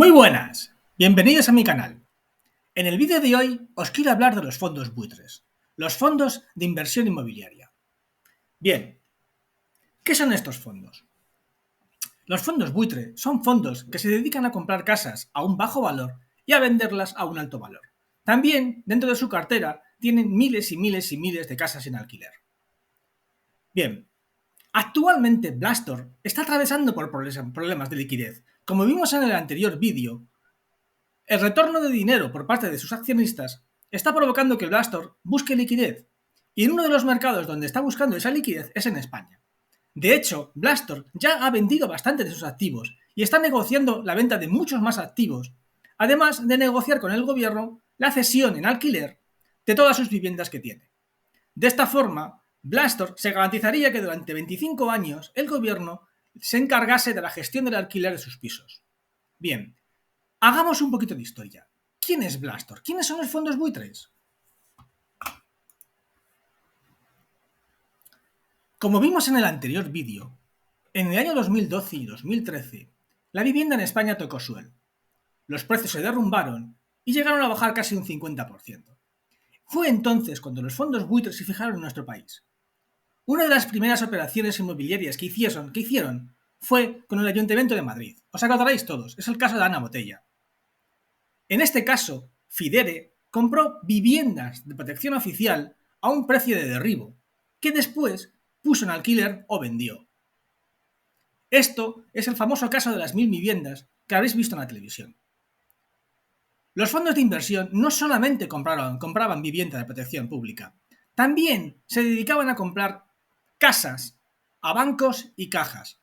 Muy buenas, bienvenidos a mi canal. En el vídeo de hoy os quiero hablar de los fondos buitres, los fondos de inversión inmobiliaria. Bien, ¿qué son estos fondos? Los fondos buitre son fondos que se dedican a comprar casas a un bajo valor y a venderlas a un alto valor. También, dentro de su cartera, tienen miles y miles y miles de casas en alquiler. Bien, actualmente Blastor está atravesando por problemas de liquidez. Como vimos en el anterior vídeo, el retorno de dinero por parte de sus accionistas está provocando que Blastor busque liquidez, y en uno de los mercados donde está buscando esa liquidez es en España. De hecho, Blastor ya ha vendido bastante de sus activos y está negociando la venta de muchos más activos, además de negociar con el gobierno la cesión en alquiler de todas sus viviendas que tiene. De esta forma, Blastor se garantizaría que durante 25 años el gobierno se encargase de la gestión del alquiler de sus pisos. Bien, hagamos un poquito de historia. ¿Quién es Blastor? ¿Quiénes son los fondos buitres? Como vimos en el anterior vídeo, en el año 2012 y 2013, la vivienda en España tocó suelo. Los precios se derrumbaron y llegaron a bajar casi un 50%. Fue entonces cuando los fondos buitres se fijaron en nuestro país. Una de las primeras operaciones inmobiliarias que hicieron fue con el Ayuntamiento de Madrid. Os acordaréis todos, es el caso de Ana Botella. En este caso, Fidere compró viviendas de protección oficial a un precio de derribo, que después puso en alquiler o vendió. Esto es el famoso caso de las 1000 viviendas que habréis visto en la televisión. Los fondos de inversión no solamente compraban vivienda de protección pública, también se dedicaban a comprar casas a bancos y cajas.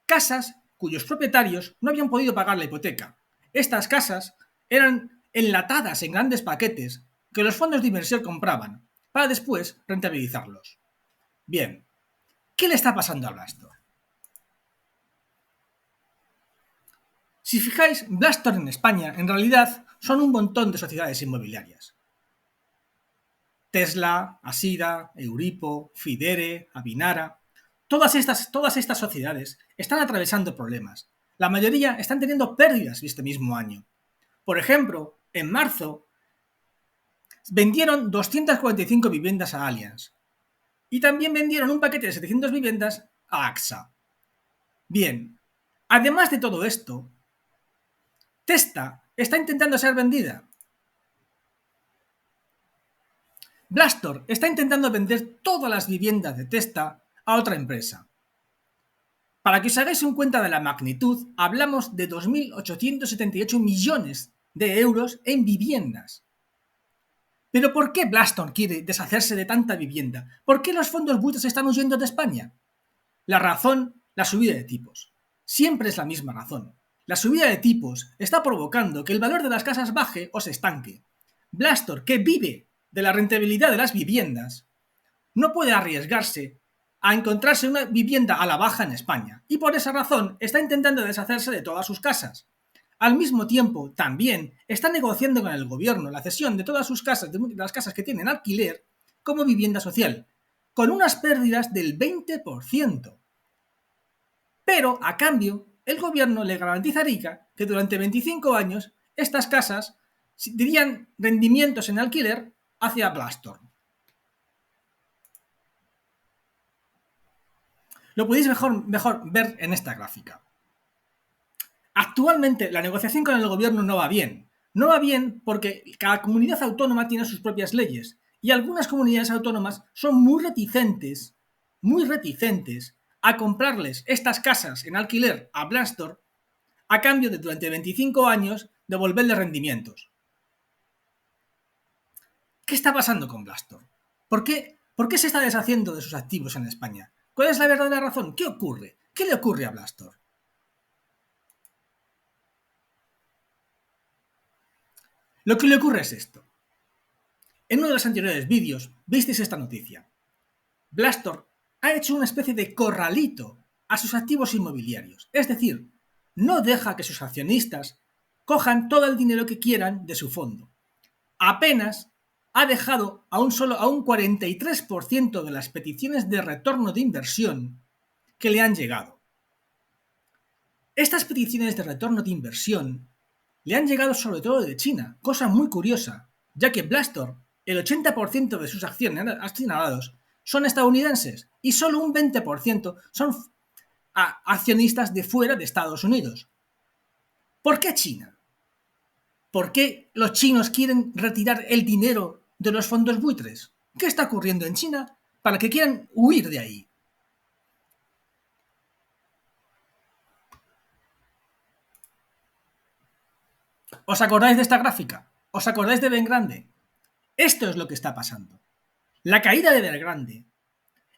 Casas cuyos propietarios no habían podido pagar la hipoteca. Estas casas eran enlatadas en grandes paquetes que los fondos de inversión compraban para después rentabilizarlos. Bien, ¿qué le está pasando a Blastor? Si fijáis, Blastor en España en realidad son un montón de sociedades inmobiliarias. Tesla, Asida, Euripo, Fidere, Avinara. Todas estas sociedades están atravesando problemas. La mayoría están teniendo pérdidas este mismo año. Por ejemplo, en marzo vendieron 245 viviendas a Allianz y también vendieron un paquete de 700 viviendas a AXA. Bien, además de todo esto, Testa está intentando ser vendida. Blastor está intentando vender todas las viviendas de Testa a otra empresa. Para que os hagáis un cuenta de la magnitud, hablamos de 2.878 millones de euros en viviendas. ¿Pero por qué Blastor quiere deshacerse de tanta vivienda? ¿Por qué los fondos buitres están huyendo de España? La razón, la subida de tipos. Siempre es la misma razón. La subida de tipos está provocando que el valor de las casas baje o se estanque. Blastor, que vive de la rentabilidad de las viviendas, no puede arriesgarse a encontrarse una vivienda a la baja en España y por esa razón está intentando deshacerse de todas sus casas. Al mismo tiempo, también está negociando con el gobierno la cesión de todas sus casas, de las casas que tienen alquiler, como vivienda social, con unas pérdidas del 20%. Pero, a cambio, el gobierno le garantizaría que durante 25 años estas casas darían rendimientos en alquiler hacia Blastor. Lo podéis mejor ver en esta gráfica. Actualmente la negociación con el gobierno no va bien. No va bien porque cada comunidad autónoma tiene sus propias leyes y algunas comunidades autónomas son muy reticentes a comprarles estas casas en alquiler a Blastor a cambio de durante 25 años devolverle rendimientos. ¿Qué está pasando con Blastor? ¿Por qué se está deshaciendo de sus activos en España? ¿Cuál es la verdadera razón? ¿Qué ocurre? ¿Qué le ocurre a Blastor? Lo que le ocurre es esto. En uno de los anteriores vídeos visteis esta noticia. Blastor ha hecho una especie de corralito a sus activos inmobiliarios. Es decir, no deja que sus accionistas cojan todo el dinero que quieran de su fondo. Apenas ha dejado a un 43% de las peticiones de retorno de inversión que le han llegado. Estas peticiones de retorno de inversión le han llegado sobre todo de China, cosa muy curiosa, ya que Blastor, el 80% de sus accionados son estadounidenses y solo un 20% son accionistas de fuera de Estados Unidos. ¿Por qué China? ¿Por qué los chinos quieren retirar el dinero de los fondos buitres? ¿Qué está ocurriendo en China para que quieran huir de ahí? ¿Os acordáis de esta gráfica? ¿Os acordáis de Evergrande? Esto es lo que está pasando. La caída de Evergrande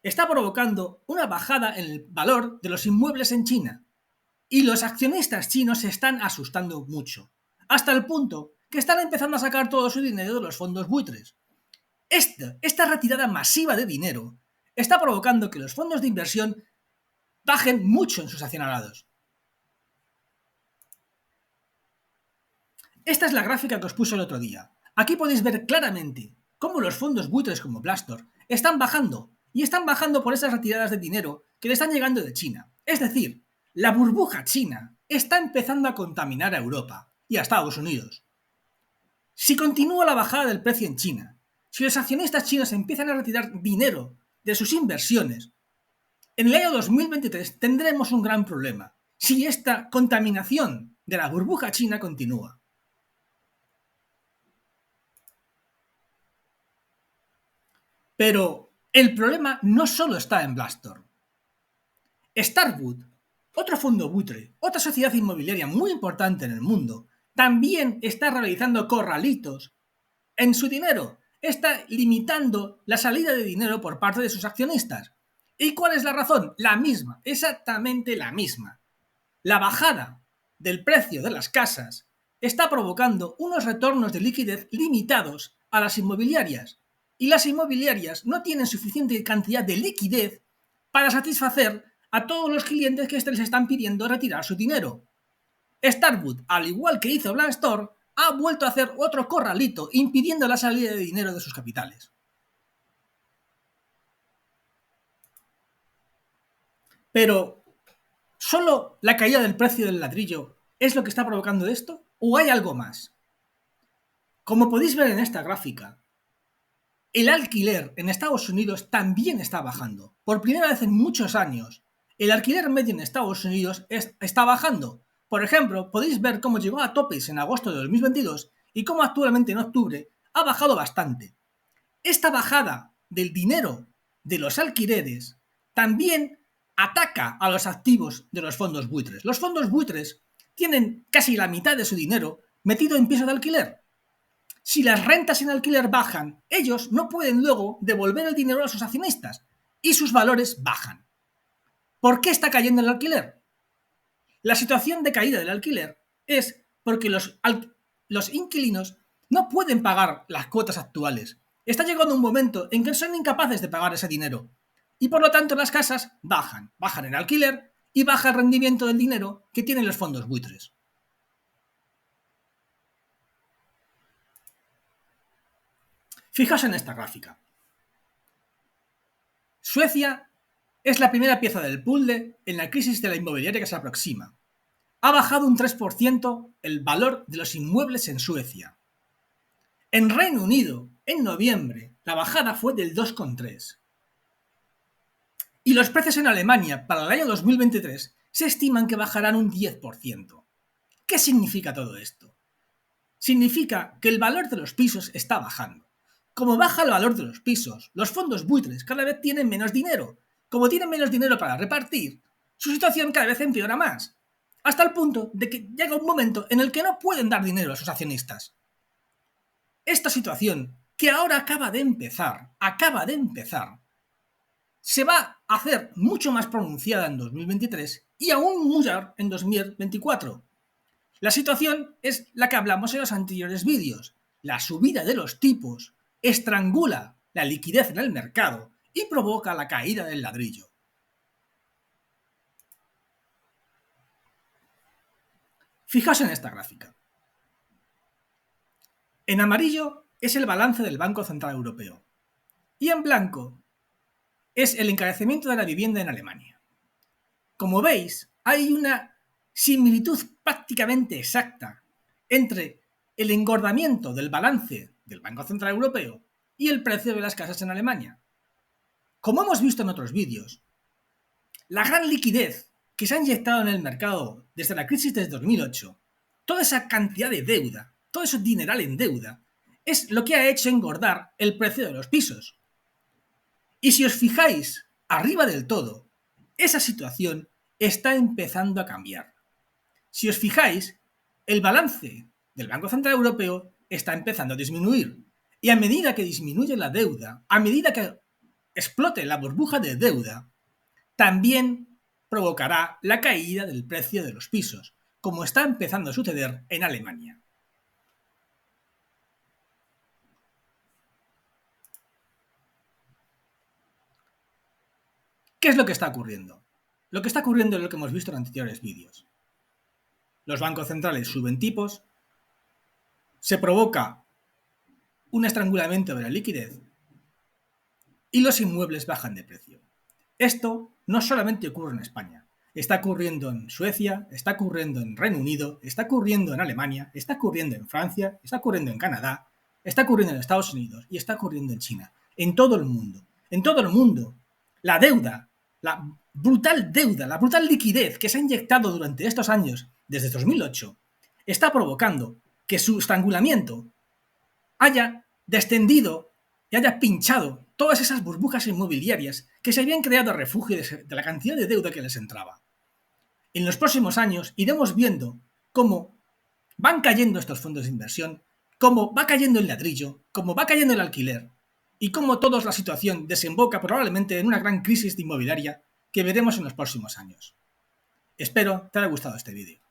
está provocando una bajada en el valor de los inmuebles en China y los accionistas chinos se están asustando mucho, hasta el punto que están empezando a sacar todo su dinero de los fondos buitres. Esta retirada masiva de dinero está provocando que los fondos de inversión bajen mucho en sus accionariados. Esta es la gráfica que os puse el otro día. Aquí podéis ver claramente cómo los fondos buitres como Blastor están bajando, y están bajando por esas retiradas de dinero que le están llegando de China. Es decir, la burbuja china está empezando a contaminar a Europa y a Estados Unidos. Si continúa la bajada del precio en China, si los accionistas chinos empiezan a retirar dinero de sus inversiones, en el año 2023 tendremos un gran problema si esta contaminación de la burbuja china continúa. Pero el problema no solo está en Blastor. Starwood, otro fondo buitre, otra sociedad inmobiliaria muy importante en el mundo, también está realizando corralitos en su dinero. Está limitando la salida de dinero por parte de sus accionistas. ¿Y cuál es la razón? La misma, exactamente la misma. La bajada del precio de las casas está provocando unos retornos de liquidez limitados a las inmobiliarias. Y las inmobiliarias no tienen suficiente cantidad de liquidez para satisfacer a todos los clientes que les están pidiendo retirar su dinero. Starwood, al igual que hizo Blastor, ha vuelto a hacer otro corralito impidiendo la salida de dinero de sus capitales. Pero, ¿solo la caída del precio del ladrillo es lo que está provocando esto? ¿O hay algo más? Como podéis ver en esta gráfica, el alquiler en Estados Unidos también está bajando. Por primera vez en muchos años, el alquiler medio en Estados Unidos está bajando. Por ejemplo, podéis ver cómo llegó a topes en agosto de 2022 y cómo actualmente en octubre ha bajado bastante. Esta bajada del dinero de los alquileres también ataca a los activos de los fondos buitres. Los fondos buitres tienen casi la mitad de su dinero metido en pisos de alquiler. Si las rentas en alquiler bajan, ellos no pueden luego devolver el dinero a sus accionistas y sus valores bajan. ¿Por qué está cayendo el alquiler? La situación de caída del alquiler es porque los inquilinos no pueden pagar las cuotas actuales. Está llegando un momento en que son incapaces de pagar ese dinero y por lo tanto las casas bajan en alquiler y baja el rendimiento del dinero que tienen los fondos buitres. Fijaos en esta gráfica. Suecia es la primera pieza del puzzle en la crisis de la inmobiliaria que se aproxima. Ha bajado un 3% el valor de los inmuebles en Suecia. En Reino Unido, en noviembre, la bajada fue del 2,3%. Y los precios en Alemania para el año 2023 se estiman que bajarán un 10%. ¿Qué significa todo esto? Significa que el valor de los pisos está bajando. Como baja el valor de los pisos, los fondos buitres cada vez tienen menos dinero. Como tienen menos dinero para repartir, su situación cada vez empeora más. Hasta el punto de que llega un momento en el que no pueden dar dinero a sus accionistas. Esta situación, que ahora acaba de empezar, se va a hacer mucho más pronunciada en 2023 y aún mayor en 2024. La situación es la que hablamos en los anteriores vídeos. La subida de los tipos estrangula la liquidez en el mercado y provoca la caída del ladrillo. Fijaos en esta gráfica. En amarillo es el balance del Banco Central Europeo y en blanco es el encarecimiento de la vivienda en Alemania. Como veis, hay una similitud prácticamente exacta entre el engordamiento del balance del Banco Central Europeo y el precio de las casas en Alemania. Como hemos visto en otros vídeos, la gran liquidez que se ha inyectado en el mercado desde la crisis de 2008, toda esa cantidad de deuda, todo ese dineral en deuda, es lo que ha hecho engordar el precio de los pisos. Y si os fijáis arriba del todo, esa situación está empezando a cambiar. Si os fijáis, el balance del Banco Central Europeo está empezando a disminuir. Y a medida que disminuye la deuda, a medida que explote la burbuja de deuda, también provocará la caída del precio de los pisos, como está empezando a suceder en Alemania. ¿Qué es lo que está ocurriendo? Lo que está ocurriendo es lo que hemos visto en anteriores vídeos. Los bancos centrales suben tipos, se provoca un estrangulamiento de la liquidez y los inmuebles bajan de precio. Esto no solamente ocurre en España, está ocurriendo en Suecia, está ocurriendo en Reino Unido, está ocurriendo en Alemania, está ocurriendo en Francia, está ocurriendo en Canadá, está ocurriendo en Estados Unidos y está ocurriendo en China. En todo el mundo. En todo el mundo. La deuda, la brutal deuda, la brutal liquidez que se ha inyectado durante estos años, desde 2008, está provocando que su estrangulamiento haya descendido y haya pinchado todas esas burbujas inmobiliarias que se habían creado a refugio de la cantidad de deuda que les entraba. En los próximos años iremos viendo cómo van cayendo estos fondos de inversión, cómo va cayendo el ladrillo, cómo va cayendo el alquiler y cómo toda la situación desemboca probablemente en una gran crisis inmobiliaria que veremos en los próximos años. Espero te haya gustado este vídeo.